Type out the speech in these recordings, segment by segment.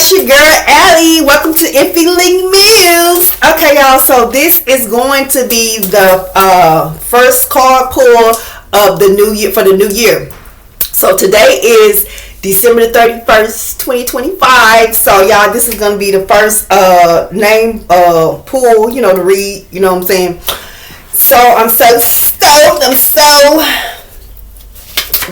it's your girl Allie. Welcome to Infinitely Mills. Okay, y'all. So this is going to be the first card pull of the new year for the new year. So today is December the 31st, 2025. So y'all, this is going to be the first name pull, to read, you know what I'm saying? So I'm so stoked. I'm so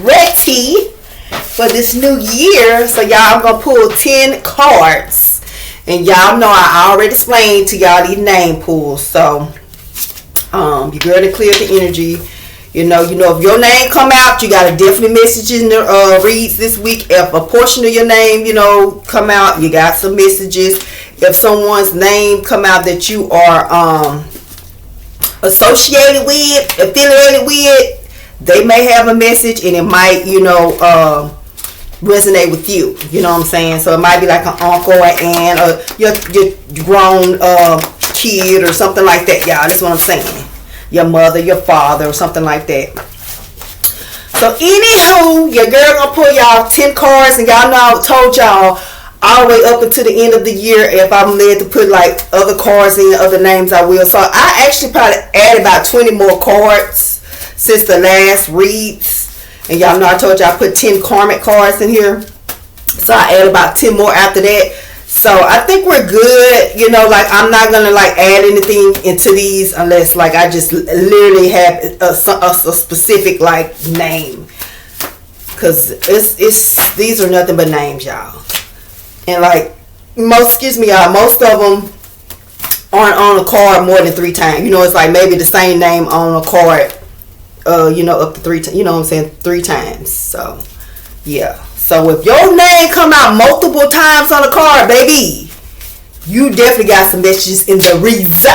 ready for this new year. So y'all, I'm going to pull 10 cards. And y'all know I already explained to y'all these name pulls. So your girl to clear the energy. You know, if your name come out, you got to definitely message in the reads this week. If a portion of your name, come out, you got some messages. If someone's name come out that you are associated with, affiliated with, they may have a message and it might, resonate with you. You know what I'm saying? So it might be like an uncle or aunt or your grown kid or something like that, y'all. That's what I'm saying. Your mother, your father, or something like that. So anywho, your girl gonna pull y'all 10 cards, and y'all know I told y'all all the way up until the end of the year, if I'm led to put like other cards in, other names, I will. So I actually probably add about 20 more cards since the last reads. And y'all know I told y'all I put 10 karmic cards in here. So I add about 10 more after that. So I think we're good, I'm not going to add anything into these unless I just literally have a specific name. Because it's these are nothing but names, y'all. And most of them aren't on a card more than 3 times. It's maybe the same name on a card, up to 3 times, you know what I'm saying, 3 times. So, yeah. So if your name come out multiple times on a card, baby, you definitely got some messages in the reads.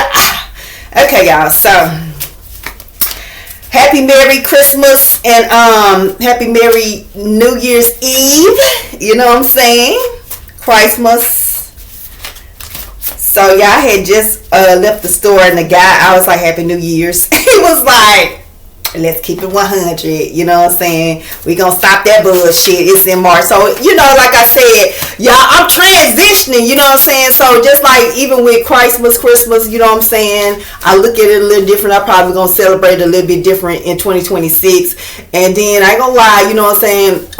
Okay, y'all. So happy Merry Christmas and happy Merry New Year's Eve. You know what I'm saying? Christmas. So y'all had just left the store and the guy, I was like, Happy New Year's. He was like, let's keep it 100, you know what I'm saying? We gonna stop that bullshit. It's in March. So, like I said, y'all, I'm transitioning, you know what I'm saying? So, just like even with Christmas, you know what I'm saying? I look at it a little different. I'm probably gonna celebrate a little bit different in 2026. And then, I ain't gonna lie, you know what I'm saying?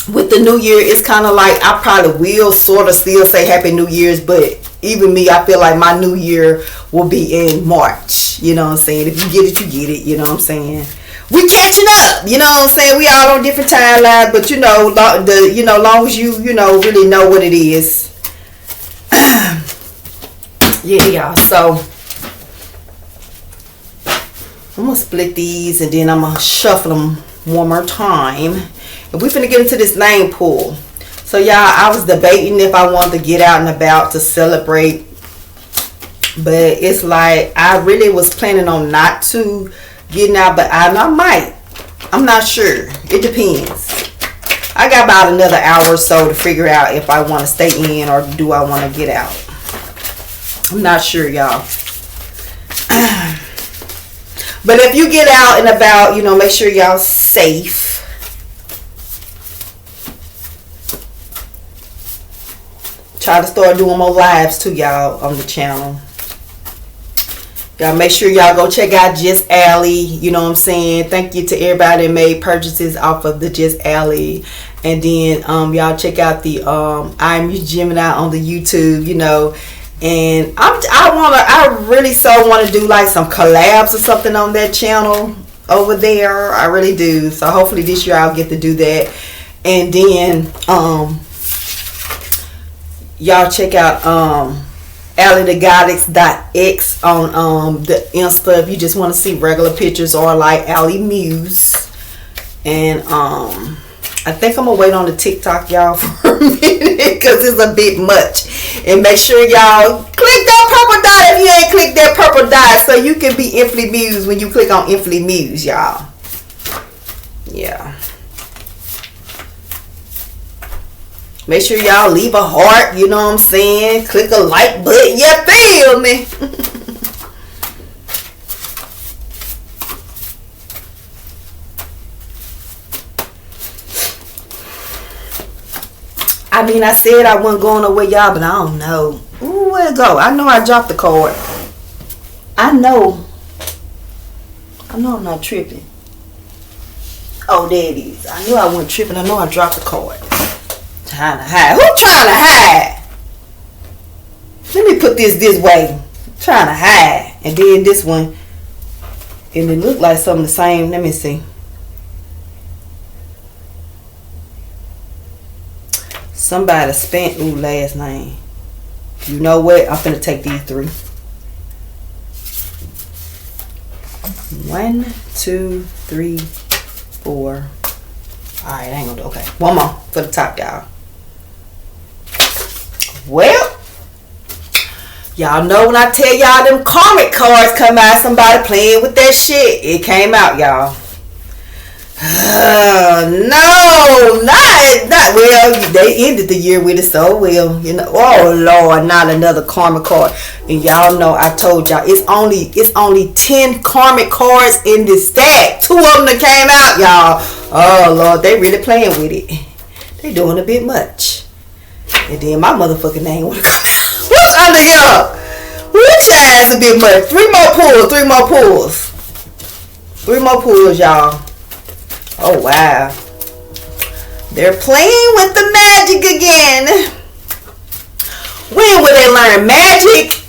With the new year, it's kind of like I probably will sort of still say Happy New Year's, but even me, I feel like my new year will be in March. You know what I'm saying? If you get it, you get it. You know what I'm saying? We catching up. You know what I'm saying? We all on different timelines, but long as you really know what it is. Yeah, y'all. So I'm gonna split these and then I'm gonna shuffle them one more time. And we finna get into this name pool. So y'all, I was debating if I wanted to get out and about to celebrate. But it's I really was planning on not to getting out, but I might. I'm not sure. It depends. I got about another hour or so to figure out if I want to stay in or do I want to get out. I'm not sure, y'all. But if you get out and about, make sure y'all safe. Try to start doing more lives too, y'all, on the channel. Y'all make sure y'all go check out Just Allie. You know what I'm saying? Thank you to everybody that made purchases off of the Just Allie. And then y'all check out the I'm Gemini on the YouTube, And I really so want to do some collabs or something on that channel over there. I really do. So hopefully this year I'll get to do that. And then y'all check out AllieTheGoddess.x on the Insta if you just want to see regular pictures, or Allie Muse. And I think I'm gonna wait on the TikTok, y'all, for a minute because it's a bit much. And make sure y'all click that purple dot if you ain't clicked that purple dot, so you can be Infinitely Muse when you click on Infinitely Muse, y'all. Yeah. Make sure y'all leave a heart, you know what I'm saying? Click a like button, you feel me? I mean, I said I wasn't going nowhere, y'all, but I don't know. Ooh, where'd it go? I know I dropped the card. I know I'm not tripping. Oh, there it is. I knew I wasn't tripping. I know I dropped the card. Trying to hide. Who trying to hide? Let me put this way. Trying to hide. And then this one. And it looked like something the same. Let me see. Somebody spent last name. You know what? I'm finna take these 3. 1, 2, 3, 4. Alright, I ain't gonna do. Okay, one more for the top, y'all. Well, y'all know when I tell y'all them karmic cards come out, somebody playing with that shit. It came out, y'all. No, not well. They ended the year with it so well, you know. Oh Lord, not another karmic card. And y'all know I told y'all it's only 10 karmic cards in this stack. 2 of them that came out, y'all. Oh Lord, they really playing with it. They doing a bit much. And then my motherfucking name wanna come out. What's under here? Which ass a bit much? 3 more pulls. 3 more pulls. 3 more pulls, y'all. Oh wow. They're playing with the magic again. When will they learn magic?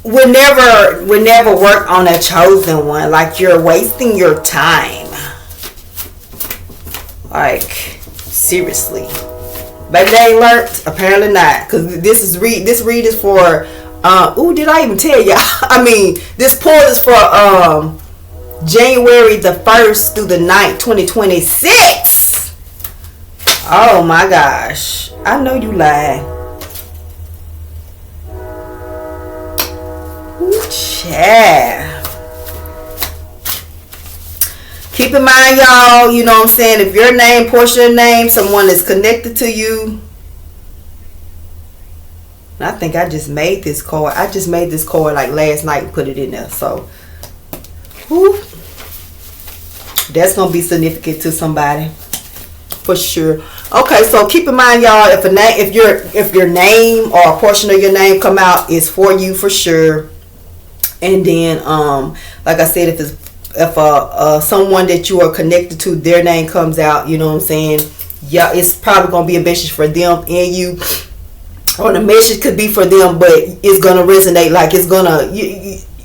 Will never work on a chosen one. Like you're wasting your time. Like seriously. Maybe they ain't learned. Apparently not. Cause this read is for did I even tell y'all? I mean, this poll is for January the 1st through the 9th, 2026. Oh my gosh. I know you lied. Ooh, child. Keep in mind, y'all, you know what I'm saying, if your name, portion of your name, someone is connected to you. I think I just made this card. I just made this card like last night and put it in there. So, whew. That's gonna be significant to somebody for sure. Okay, so keep in mind, y'all, if your name or a portion of your name come out, is for you for sure. And then like I said, if someone that you are connected to, their name comes out, you know what I'm saying, yeah, it's probably gonna be a message for them and you, or the message could be for them, but it's gonna resonate. Like it's gonna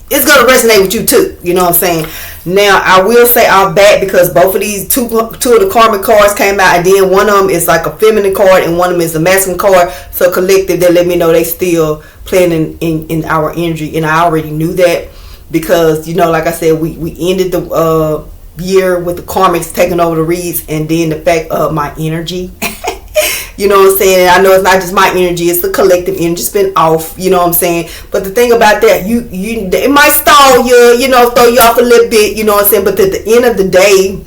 resonate with you too, you know what I'm saying. Now I will say I'm back because both of these two of the karmic cards came out, and then one of them is like a feminine card and one of them is a masculine card. So collective, they let me know they still playing in our energy, and I already knew that because, you know, like I said, we ended the year with the karmics taking over the reads, and then the fact of my energy. You know what I'm saying? I know it's not just my energy, it's the collective energy. It's been off, you know what I'm saying? But the thing about that, it might stall you, you know, throw you off a little bit, you know what I'm saying? But at the end of the day,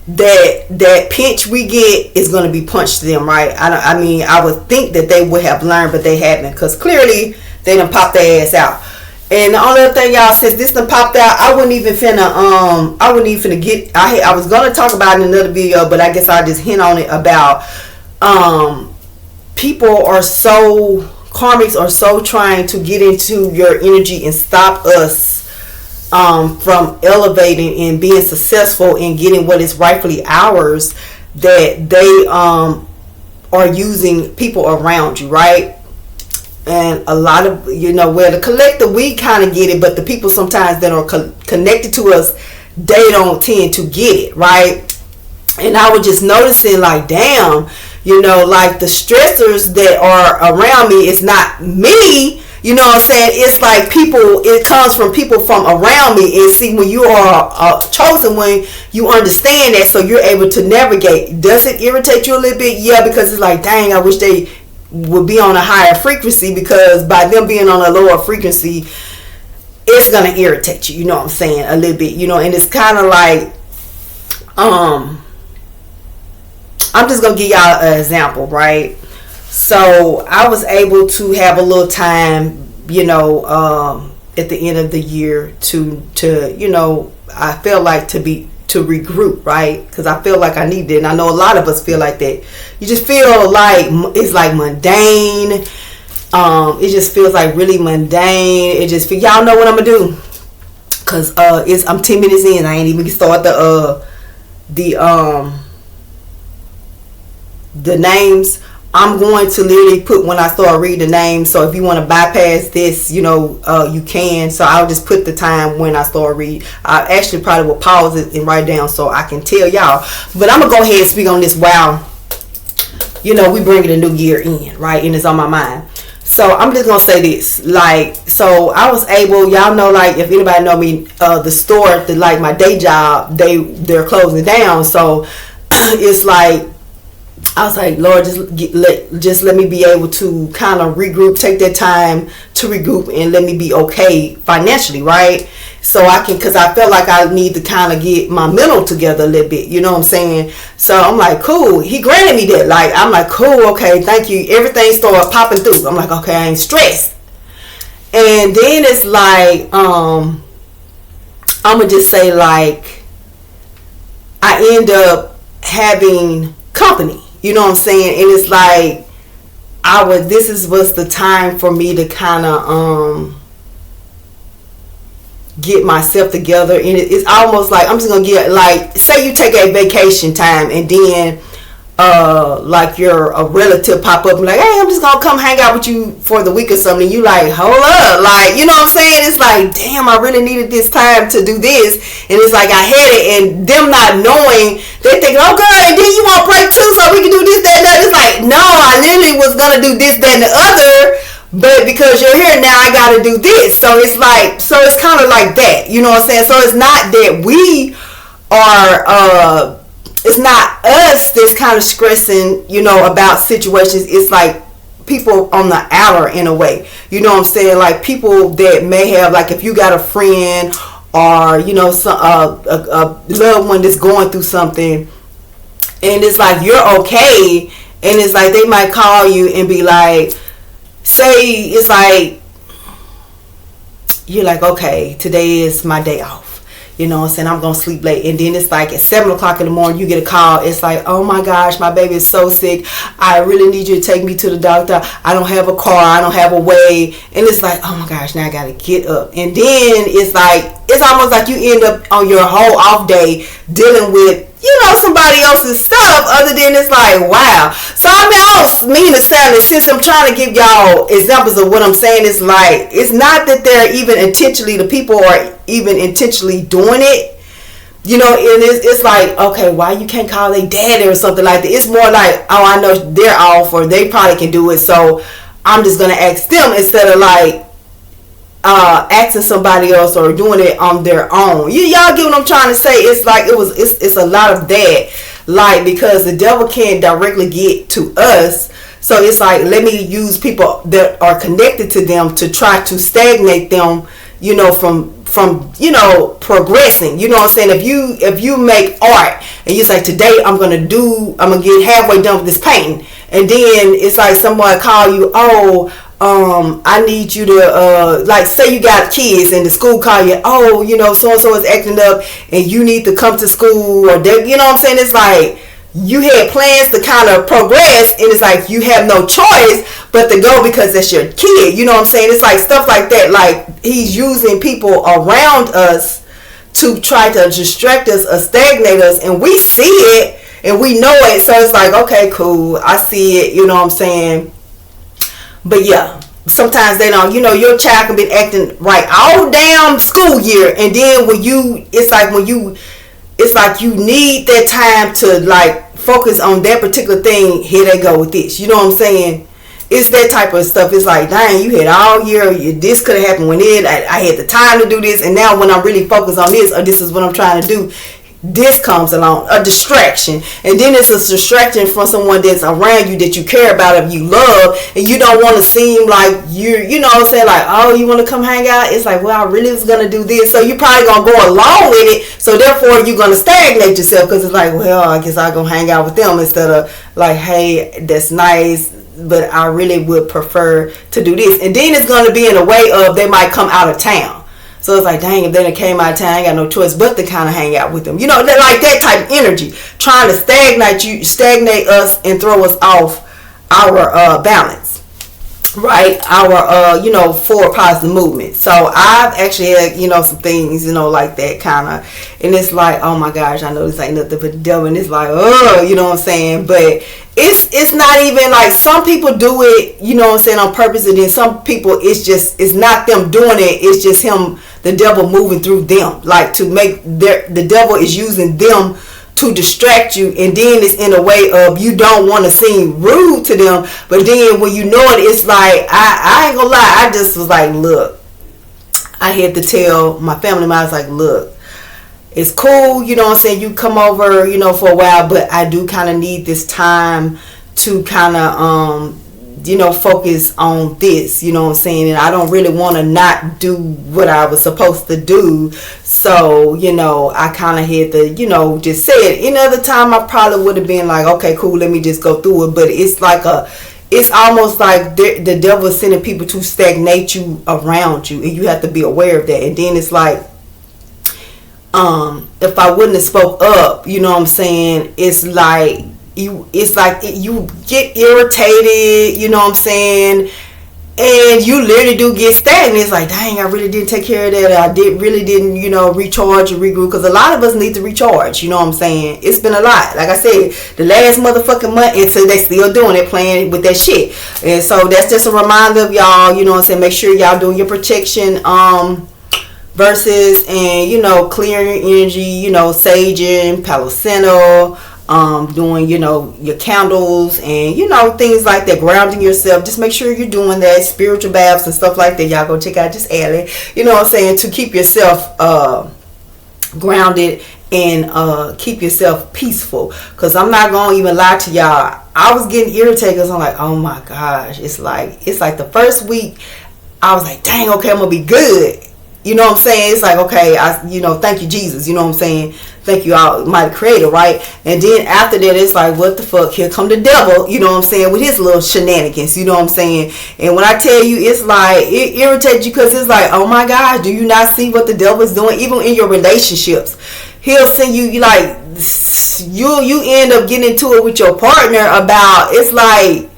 that pinch we get is going to be punched to them, right? I mean, I would think that they would have learned, but they haven't, because clearly they done popped their ass out. And the only other thing, y'all, since this done popped out, I wouldn't even finna get, I was gonna talk about it in another video, but I guess I'll just hint on it about karmics are so trying to get into your energy and stop us from elevating and being successful and getting what is rightfully ours, that they are using people around you, right? And a lot of, you know, where the collective, we kind of get it, but the people sometimes that are connected to us, they don't tend to get it, right? And I was just noticing, like, damn, you know, like the stressors that are around me, it's not me, you know what I'm saying? It's like people, it comes from people from around me. And see, when you are a chosen one, you understand that, so you're able to navigate. Does it irritate you a little bit? Yeah, because it's like, dang, I wish they would be on a higher frequency, because by them being on a lower frequency, it's gonna irritate you, you know what I'm saying, a little bit, you know. And it's kind of like, I'm just gonna give y'all an example, right? So I was able to have a little time, you know, at the end of the year to you know, I felt like to be to regroup, right? Because I feel like I need it, and I know a lot of us feel like that. You just feel like it's like mundane. It just feels like really mundane. It just y'all know what I'm gonna do, cause I'm 10 minutes in. I ain't even start the names. I'm going to literally put when I start reading the names. So if you want to bypass this, you can. So I'll just put the time when I start reading. I actually probably will pause it and write down so I can tell y'all. But I'm gonna go ahead and speak on this while we bringing the new year in, right? And it's on my mind. So I'm just gonna say this, so I was able, y'all know, if anybody know me, the store, my day job, they're closing down. So it's like, I was like, Lord, just let me be able to kind of regroup, take that time to regroup, and let me be okay financially, right? So because I felt like I need to kind of get my mental together a little bit, you know what I'm saying? So I'm like, cool. He granted me that. I'm like, cool, okay, thank you. Everything started popping through. I'm like, okay, I ain't stressed. And then it's like, I'm gonna just say, I end up having company. You know what I'm saying? And it's like this was the time for me to kind of get myself together. And it's almost like I'm just gonna get say you take a vacation time, and then a relative pop up and hey, I'm just gonna come hang out with you for the week or something. You hold up, you know what I'm saying? It's like, damn, I really needed this time to do this, and it's like I had it, and them not knowing, they thinking, oh girl, and then you want break too, so we can do this, that, and that. It's like, no, I literally was gonna do this, that, and the other, but because you're here now, I gotta do this. So it's it's kind of like that, you know what I'm saying? So it's not that we are it's not us that's kind of stressing, about situations. It's like people on the outer, in a way, you know what I'm saying? People that may have, if you got a friend or some a loved one that's going through something, and it's like you're okay, and it's like they might call you and be like, say it's like you're like, okay, today is my day off. You know what I'm saying? I'm going to sleep late. And then it's like at 7 o'clock in the morning, you get a call. It's like, oh my gosh, my baby is so sick. I really need you to take me to the doctor. I don't have a car. I don't have a way. And it's like, oh my gosh, now I got to get up. And then it's like, it's almost like you end up on your whole off day dealing with, somebody else's stuff, other than it's like, wow. So I don't mean to sound it, since I'm trying to give y'all examples of what I'm saying, it's like, it's not that they're even intentionally, the people are even intentionally doing it, and it's like, okay, why you can't call their daddy or something like that? It's more like, oh, I know they're off, or they probably can do it, so I'm just gonna ask them, instead of asking somebody else or doing it on their own. Y'all get what I'm trying to say? It's like it's a lot of that, because the devil can't directly get to us, so it's like, let me use people that are connected to them to try to stagnate them, from progressing. You know what I'm saying? If you make art and you say, today I'm gonna get halfway done with this painting, and then it's like someone call you, I need you to say you got kids and the school call you, so and so is acting up and you need to come to school, or you know what I'm saying? It's like you had plans to kind of progress, and it's like you have no choice but to go because that's your kid. You know what I'm saying? It's like stuff like that. He's using people around us to try to distract us or stagnate us, and we see it and we know it. So it's like, okay, cool, I see it. You know what I'm saying? But yeah, sometimes they don't, your child can be acting right all damn school year, and then it's like you need that time to focus on that particular thing. Here they go with this. You know what I'm saying? It's that type of stuff. It's like, dang, you had all year, this could have happened I had the time to do this, and now when I'm really focused on this, or this is what I'm trying to do, this comes along, a distraction. And then it's a distraction from someone that's around you that you care about, or you love, and you don't want to seem like you know what I'm saying, oh, you want to come hang out? It's like, well, I really was going to do this, so you probably going to go along with it, so therefore you're going to stagnate yourself, because it's like, well, I guess I'm going to hang out with them, instead of hey, that's nice, but I really would prefer to do this. And then it's going to be in a way of they might come out of town. So it's like, dang, if they came out of town, I ain't got no choice but to kind of hang out with them. You know, like that type of energy, trying to stagnate us and throw us off our balance, right? Our forward positive movement. So I've actually had, some things, like that kind of, and it's like, oh my gosh, I know this ain't nothing but the devil, and it's like, oh, you know what I'm saying? But it's not even like, some people do it, on purpose, and then some people it's not them doing it, it's just the devil moving through them, like to make the devil is using them to distract you, and then it's in a way of you don't want to seem rude to them, but then when you know it, it's like, I ain't gonna lie, I just was like, look, I had to tell my family member, I was like, look, it's cool, you come over, for a while, but I do kind of need this time to kind of focus on this, and I don't really want to not do what I was supposed to do. So, I kind of had to, just say it. Any other time I probably would have been like, okay, cool, let me just go through it. But it's like it's almost like the devil is sending people to stagnate you around you, and you have to be aware of that. And then it's like, if I wouldn't have spoke up, it's like, you get irritated, and you literally do get stagnant. It's like, dang, I really didn't take care of that. I really didn't, recharge or regroup, because a lot of us need to recharge. It's been a lot. Like I said, the last motherfucking month, and so they still doing it, playing with that shit. And so that's just a reminder of y'all. Make sure y'all doing your protection verses, and clearing your energy. Saging, Palo Santo. Doing your candles and things like that, grounding yourself. Just make sure you're doing that, spiritual baths and stuff like that. Y'all go check out this alley, to keep yourself grounded and keep yourself peaceful. Because I'm not gonna even lie to y'all, I was getting irritated because I'm like, oh my gosh, it's like the first week I was like, dang, okay, I'm gonna be good. It's like, okay, thank you, Jesus. Thank you, Almighty Creator, right? And then after that, it's like, what the fuck? Here come the devil, with his little shenanigans, And when I tell you, it's like, it irritates you because it's like, oh my God, do you not see what the devil is doing? Even in your relationships, he'll send you like, you end up getting into it with your partner about, it's like,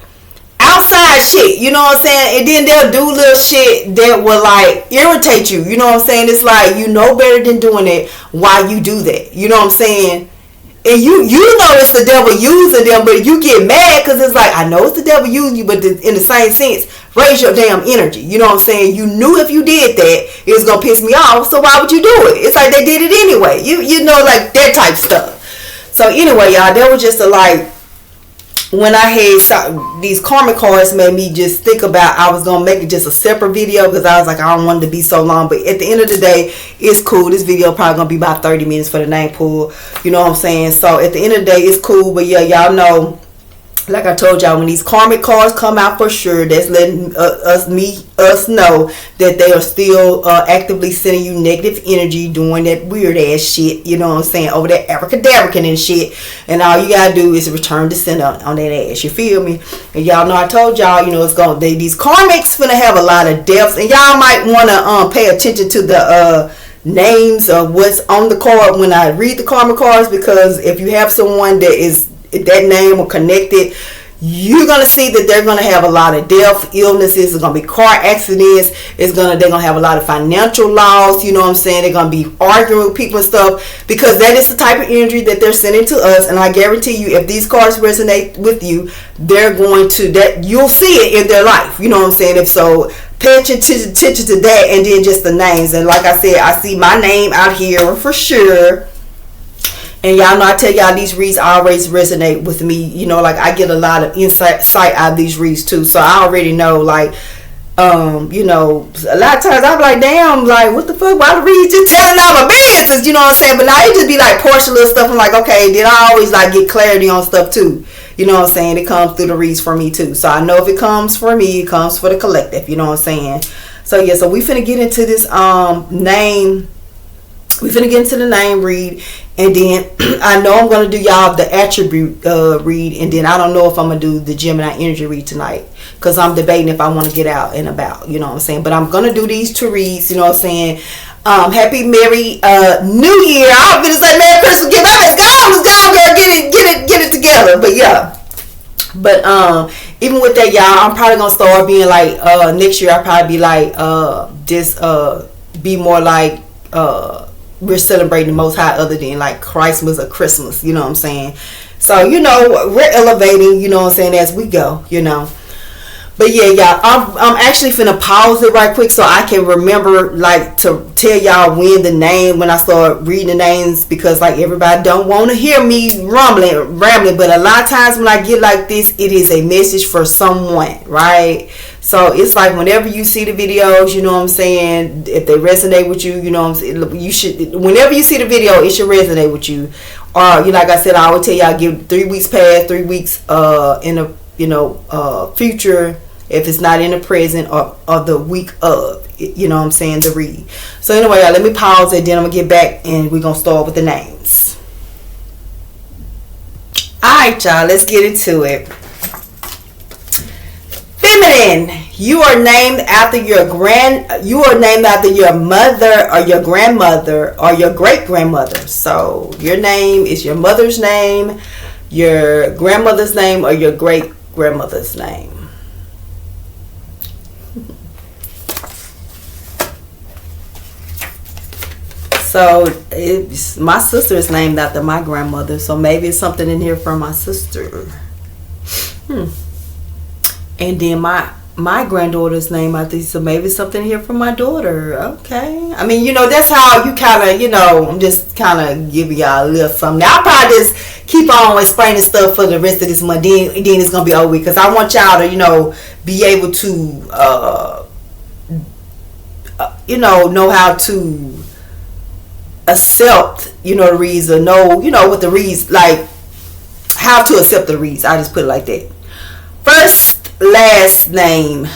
outside shit, and then they'll do little shit that will like irritate you, it's like, better than doing it, why you do that, and it's the devil using them, but you get mad because it's like, I know it's the devil using you, but in the same sense, raise your damn energy, you knew if you did that it was gonna piss me off, so why would you do it? It's like they did it anyway, like that type stuff. So anyway, y'all, that was just when I had these karmic cards, made me just think about, I was going to make it just a separate video because I was like, I don't want it to be so long. But at the end of the day, it's cool. This video probably going to be about 30 minutes for the name pull. You know what I'm saying? So at the end of the day, it's cool. But yeah, y'all know, like I told y'all, when these karmic cards come out, for sure, that's letting us know that they are still actively sending you negative energy, doing that weird ass shit, over that abracadabra and shit. And all you gotta do is return the sender on that ass. You feel me? And y'all know I told y'all, these karmics finna have a lot of depths, and y'all might wanna pay attention to the names of what's on the card when I read the karmic cards, because if you have someone that is that name or connected, you're gonna see that they're gonna have a lot of death, illnesses. It's gonna be car accidents. They're gonna have a lot of financial loss. They're gonna be arguing with people and stuff, because that is the type of energy that they're sending to us. And I guarantee you, if these cards resonate with you, they're going to, that you'll see it in their life. If so, pay attention to that, and then just the names. And like I said, I see my name out here for sure. And y'all know I tell y'all, these reads always resonate with me. Like I get a lot of insight out of these reads too. So I already know, like, a lot of times I'm like, damn, like, what the fuck? Why the reads just telling all my business? But now it just be like partial little stuff. I'm like, okay, then I always like get clarity on stuff too. It comes through the reads for me too. So I know if it comes for me, it comes for the collective. So yeah, so we finna get into this name. We finna get into the name read, and then I know I'm gonna do y'all the attribute read, and then I don't know if I'm gonna do the Gemini energy read tonight, because I'm debating if I want to get out and about, But I'm gonna do these two reads, Happy Merry New Year. I was gonna say Merry Christmas. Let's go, girl. Get it together. But yeah. But even with that, y'all, I'm probably gonna start being like next year. I'll probably be like be more like we're celebrating the Most High, other than like Christmas or Christmas. You know what I'm saying? So we're elevating. You know what I'm saying, as we go. But yeah, y'all, I'm actually finna pause it right quick so I can remember, like, to tell y'all when I start reading the names, because like everybody don't want to hear me rambling, but a lot of times when I get like this, it is a message for someone, right? So it's like whenever you see the videos, you know what I'm saying, if they resonate with you, you know what I'm saying, you should, whenever you see the video, it should resonate with you. Or like I said, I would tell y'all, give 3 weeks past, 3 weeks in the future, if it's not in the present, or the week of, you know what I'm saying, the read. So anyway, y'all, let me pause it, then I'm gonna get back and we're gonna start with the names. Alright, y'all, let's get into it. Feminine, you are named after your mother or your grandmother or your great grandmother. So your name is your mother's name, your grandmother's name, or your great grandmother's name. So my sister is named after my grandmother, so maybe it's something in here from my sister. And then my granddaughter's name after, so maybe it's something here from my daughter. Okay, I mean, that's how you kind of, I'm just kind of giving y'all a little something. Now, I'll probably just keep on explaining stuff for the rest of this month. Then it's gonna be over, because I want y'all to be able to know how to accept, the reads, or know, what the reads, like how to accept the reads. I just put it like that. First, last name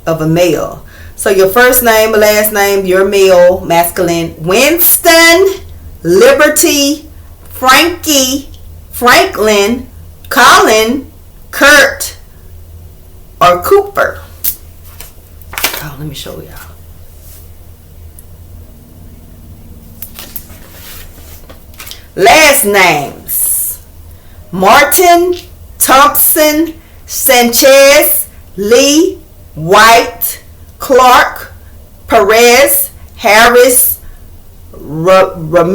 of a male. So your first name or last name, your male, masculine: Winston, Liberty, Frankie, Franklin, Colin, Kurt, or Cooper. Oh, let me show y'all. Last names: Martin, Thompson, Sanchez, Lee, White, Clark, Perez, Harris, Ramirez.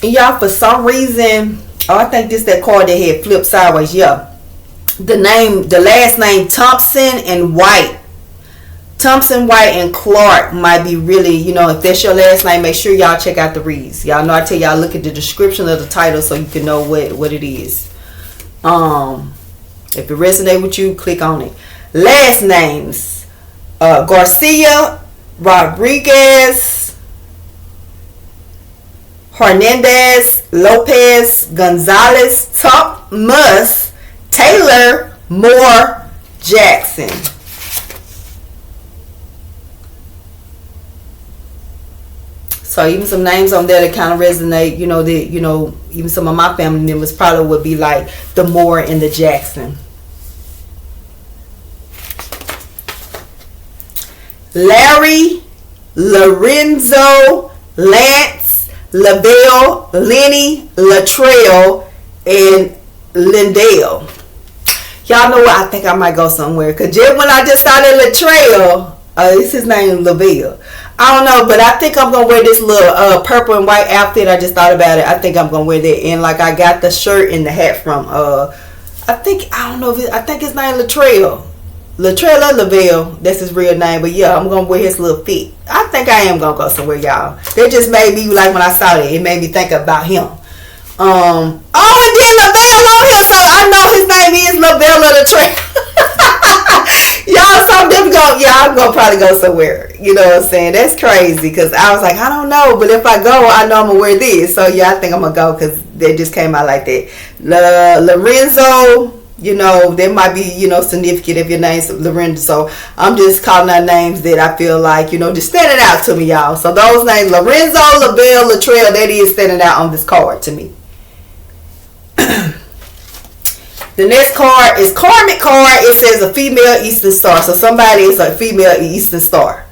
And y'all, for some reason, I think this that card that had flipped sideways. Yeah. The last name Thompson and White. Thompson, White, and Clark might be really, if that's your last name, make sure y'all check out the reads. Y'all know I tell y'all, look at the description of the title so you can know what it is. If it resonates with you, click on it. Last names: Garcia, Rodriguez, Hernandez, Lopez, Gonzalez, Thomas, Taylor, Moore, Jackson. So even some names on there that kind of resonate, even some of my family members probably would be like the Moore and the Jackson. Larry, Lorenzo, Lance, Lavelle, Lenny, Latrell, and Lindell. Y'all know what? I think I might go somewhere, because just when I just started Latrell, it's his name, Lavelle. I don't know, but I think I'm gonna wear this little purple and white outfit. I just thought about it. I think I'm gonna wear that, and like I got the shirt and the hat from I think his name Latrell or Lavelle. That's his real name. But yeah, I'm gonna wear his little fit. I think I am gonna go somewhere, y'all. That just made me, like, when I saw it made me think about him. And then Lavelle on here, so I know his name is Lavelle or Latrell. Y'all, so I'm gonna probably go somewhere. You know what I'm saying? That's crazy, because I was like, I don't know, but if I go, I know I'm gonna wear this. So yeah, I think I'm gonna go, because they just came out like that. Lorenzo, that might be, significant if your name's Lorenzo. So I'm just calling out names that I feel like, just standing out to me, y'all. So those names: Lorenzo, Lavelle, Latrell, that is standing out on this card to me. The next card is Karmic card. It says a female Eastern Star. So somebody is a female Eastern Star.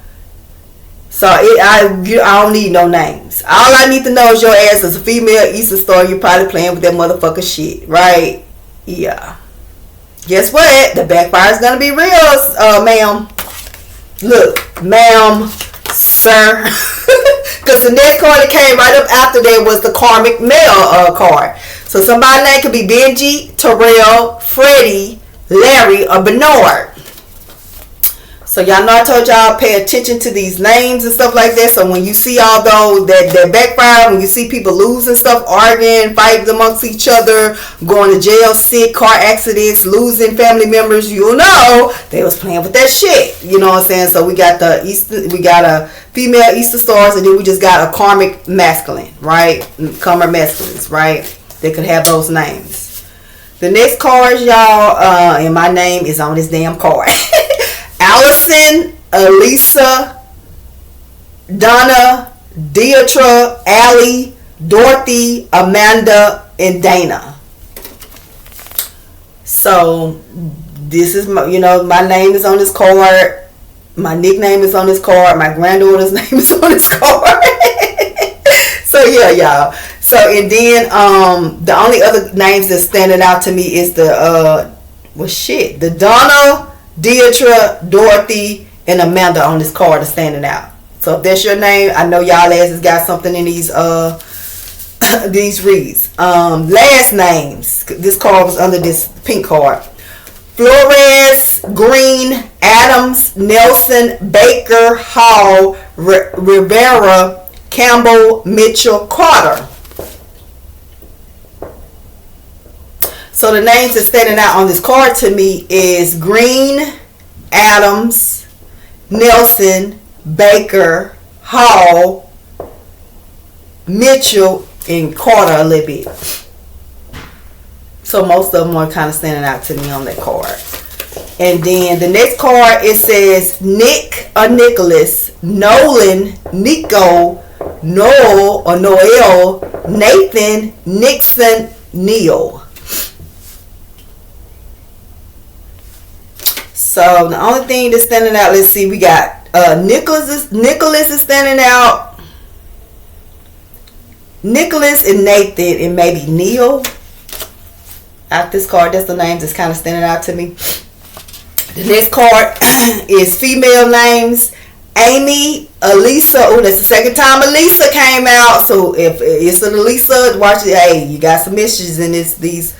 So I don't need no names. All I need to know is your ass is a female Eastern Star. You're probably playing with that motherfucker shit, right? Yeah. Guess what? The backfire is gonna be real, ma'am. Look, ma'am, sir. Because the next card that came right up after that was the Karmic male card. So somebody's name could be Benji, Terrell, Freddie, Larry, or Bernard. So y'all know I told y'all pay attention to these names and stuff like that. So when you see all those that backfire, when you see people losing stuff, arguing, fighting amongst each other, going to jail, sick, car accidents, losing family members, you'll know they was playing with that shit. You know what I'm saying? So we got we got a female Eastern Stars, and then we just got a Karmic masculine, right? Karmic masculines, right? They could have those names. The next cards, y'all, and my name is on this damn card. Allison, Elisa, Donna, Deotra, Allie, Dorothy, Amanda, and Dana. So this is my, my name is on this card. My nickname is on this card. My granddaughter's name is on this card. So yeah, y'all. So and then the only other names that's standing out to me is the Donna, Deotra, Dorothy, and Amanda on this card is standing out. So if that's your name, I know y'all asses got something in these these reads. Last names. This card was under this pink card. Flores, Green, Adams, Nelson, Baker, Hall, Rivera, Campbell, Mitchell, Carter. So the names that's standing out on this card to me is Green, Adams, Nelson, Baker, Hall, Mitchell, and Carter a little bit. So most of them are kind of standing out to me on that card. And then the next card, it says Nick or Nicholas, Nolan, Nico, Noel or Noel, Nathan, Nixon, Neil. So the only thing that's standing out, let's see, we got Nicholas is standing out. Nicholas and Nathan and maybe Neil. Out this card, that's the names that's kind of standing out to me. The next card is female names. Amy, Elisa. Oh, that's the second time Elisa came out. So if it's an Elisa, watch it. Hey, you got some issues in these reads.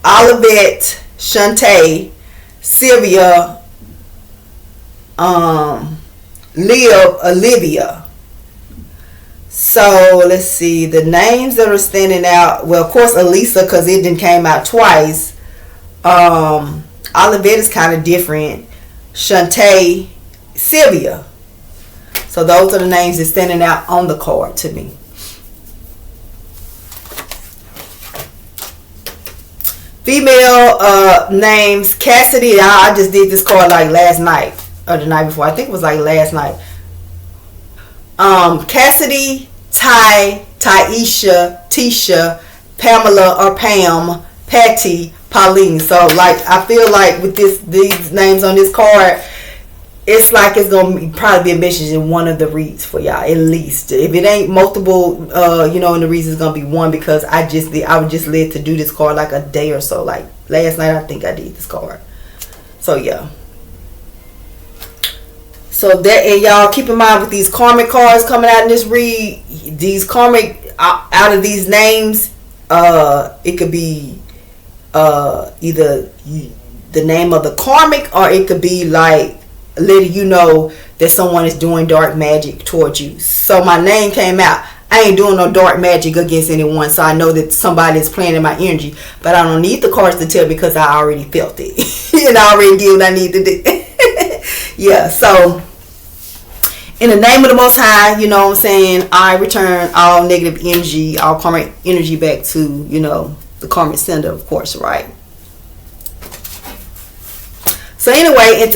Olivette, Shantae, Sylvia, Olivia. So let's see the names that are standing out. Well, of course, Elisa, because it didn't came out twice. Olivette is kind of different. Shantae, Sylvia. So those are the names that's standing out on the card to me. Female names, Cassidy. I just did this card like last night or the night before. I think it was like last night. Cassidy, Ty, Taisha, Tisha, Pamela or Pam, Patty, Pauline. So like I feel like with these names on this card, it's like it's gonna probably be a message in one of the reads for y'all at least. If it ain't multiple, in the reads it's gonna be one, because I was just led to do this card like a day or so. Like last night I think I did this card. So yeah. So that, and y'all keep in mind with these karmic cards coming out in this read, these karmic out of these names, it could be either the name of the karmic, or it could be like letting you know that someone is doing dark magic towards you. So my name came out. I ain't doing no dark magic against anyone, so I know that somebody is playing in my energy, but I don't need the cards to tell because I already felt it. And I already did what I need to do. Yeah, so in the name of the Most High, you know what I'm saying, I return all negative energy, all karmic energy back to, the karmic sender, of course, right? So So anyway, it's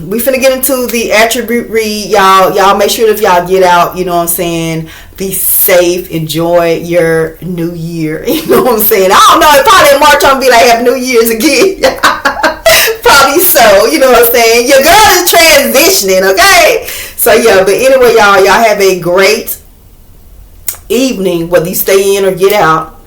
we finna get into the attribute read, y'all. Y'all make sure that if y'all get out, you know what I'm saying, be safe, enjoy your new year. You know what I'm saying? I don't know, it probably in March I'm gonna be like have New Year's again. Probably so, you know what I'm saying? Your girl is transitioning, okay? So yeah, but anyway, y'all have a great evening, whether you stay in or get out.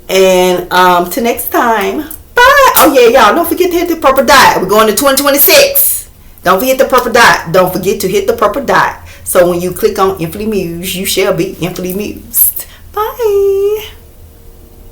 And till next time. Bye. Oh yeah, y'all, don't forget to hit the purple dot. We're going to 2026. Don't forget the purple dot. Don't forget to hit the purple dot. So when you click on Infinitely Muse, you shall be infinitely mused. Bye.